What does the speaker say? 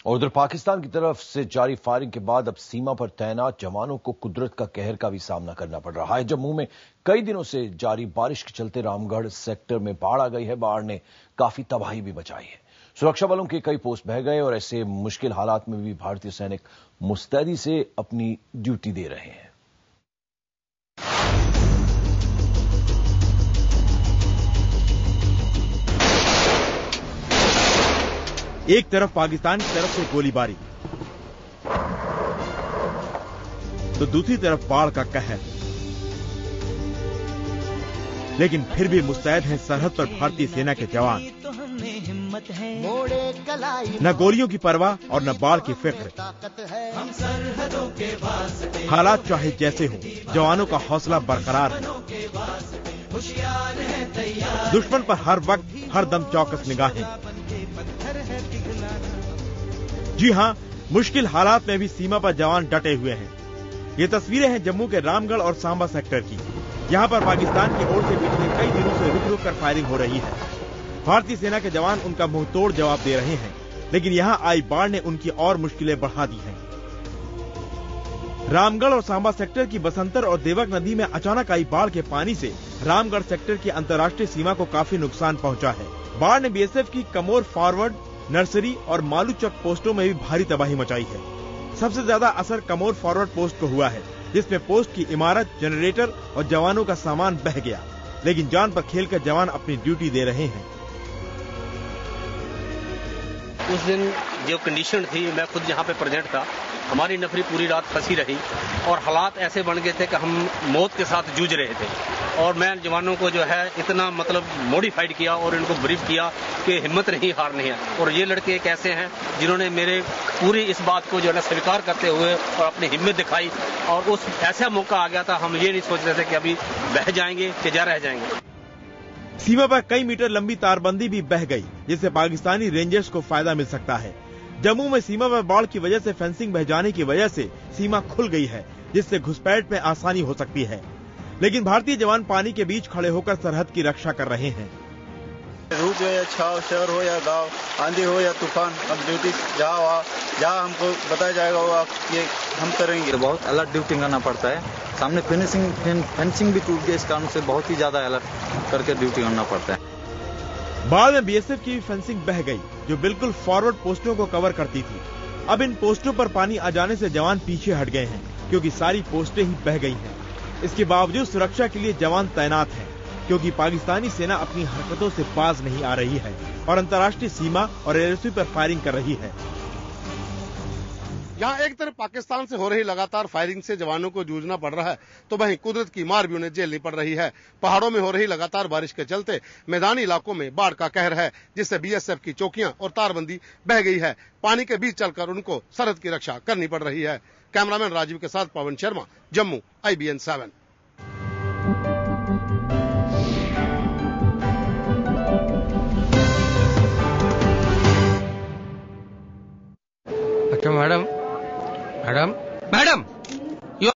और उधर पाकिस्तान की तरफ से जारी फायरिंग के बाद अब सीमा पर तैनात जवानों को कुदरत का कहर का भी सामना करना पड़ रहा है। जम्मू में कई दिनों से जारी बारिश के चलते रामगढ़ सेक्टर में बाढ़ आ गई है। बाढ़ ने काफी तबाही भी मचाई है। सुरक्षा बलों के कई पोस्ट बह गए और ऐसे मुश्किल हालात में भी भारतीय सैनिक मुस्तैदी से अपनी ड्यूटी दे रहे हैं। एक तरफ पाकिस्तान की तरफ से गोलीबारी, तो दूसरी तरफ बाढ़ का कहर। लेकिन फिर भी मुस्तैद हैं सरहद पर भारतीय सेना के जवान। न गोलियों की परवाह और न बाढ़ की फिक्र। हालात चाहे जैसे हो, जवानों का हौसला बरकरार है। दुश्मन पर हर वक्त हर दम चौकस निगाहें। जी हां, मुश्किल हालात में भी सीमा पर जवान डटे हुए हैं। ये तस्वीरें हैं जम्मू के रामगढ़ और सांबा सेक्टर की। यहाँ पर पाकिस्तान की ओर से पिछले कई दिनों से रुक रुक कर फायरिंग हो रही है। भारतीय सेना के जवान उनका मुंहतोड़ जवाब दे रहे हैं, लेकिन यहाँ आई बाढ़ ने उनकी और मुश्किलें बढ़ा दी हैं। रामगढ़ और सांबा सेक्टर की बसंतर और देवक नदी में अचानक आई बाढ़ के पानी से रामगढ़ सेक्टर की अंतर्राष्ट्रीय सीमा को काफी नुकसान पहुंचा है। बाढ़ ने बीएसएफ की कमोर फॉरवर्ड, नर्सरी और मालूचक पोस्टों में भी भारी तबाही मचाई है। सबसे ज्यादा असर कमोर फॉरवर्ड पोस्ट को हुआ है, जिसमें पोस्ट की इमारत, जनरेटर और जवानों का सामान बह गया। लेकिन जान पर खेलकर जवान अपनी ड्यूटी दे रहे हैं। उस दिन जो कंडीशन थी, मैं खुद यहाँ पे प्रेजेंट था। हमारी नफरी पूरी रात फंसी रही और हालात ऐसे बन गए थे कि हम मौत के साथ जूझ रहे थे। और मैं जवानों को जो है इतना मॉडिफाइड किया और इनको ब्रीफ किया कि हिम्मत नहीं हारनी है। और ये लड़के एक ऐसे हैं जिन्होंने मेरे पूरी इस बात को जो है स्वीकार करते हुए और अपनी हिम्मत दिखाई। और उस ऐसा मौका आ गया था, हम ये नहीं सोच रहे थे कि अभी बह जाएंगे कि जा रह जाएंगे। सीमा पर कई मीटर लंबी तारबंदी भी बह गई, जिससे पाकिस्तानी रेंजर्स को फायदा मिल सकता है। जम्मू में सीमा पर बाढ़ की वजह से फेंसिंग बह जाने की वजह से सीमा खुल गई है, जिससे घुसपैठ में आसानी हो सकती है। लेकिन भारतीय जवान पानी के बीच खड़े होकर सरहद की रक्षा कर रहे हैं। रूट हो या छाव, शहर हो या गांव, आंधी हो या तूफान, हम ड्यूटी जहाँ हमको बताया जाएगा वो ये हम करेंगे। तो बहुत अलर्ट ड्यूटी करना पड़ता है। सामने फेंसिंग भी टूट गई, इस कारण से बहुत ही ज्यादा अलर्ट करके ड्यूटी करना पड़ता है। बाद में बीएसएफ की फेंसिंग बह गई, जो बिल्कुल फॉरवर्ड पोस्टों को कवर करती थी। अब इन पोस्टों पर पानी आ जाने से जवान पीछे हट गए हैं, क्योंकि सारी पोस्टें ही बह गई हैं। इसके बावजूद सुरक्षा के लिए जवान तैनात हैं, क्योंकि पाकिस्तानी सेना अपनी हरकतों से बाज नहीं आ रही है और अंतर्राष्ट्रीय सीमा और एलओसी पर फायरिंग कर रही है। यहाँ एक तरफ पाकिस्तान से हो रही लगातार फायरिंग से जवानों को जूझना पड़ रहा है, तो वहीं कुदरत की मार भी उन्हें झेलनी पड़ रही है। पहाड़ों में हो रही लगातार बारिश के चलते मैदानी इलाकों में बाढ़ का कहर है, जिससे बीएसएफ की चौकियां और तारबंदी बह गई है। पानी के बीच चलकर उनको सरहद की रक्षा करनी पड़ रही है। कैमरामैन राजीव के साथ पवन शर्मा, जम्मू, IBN 7।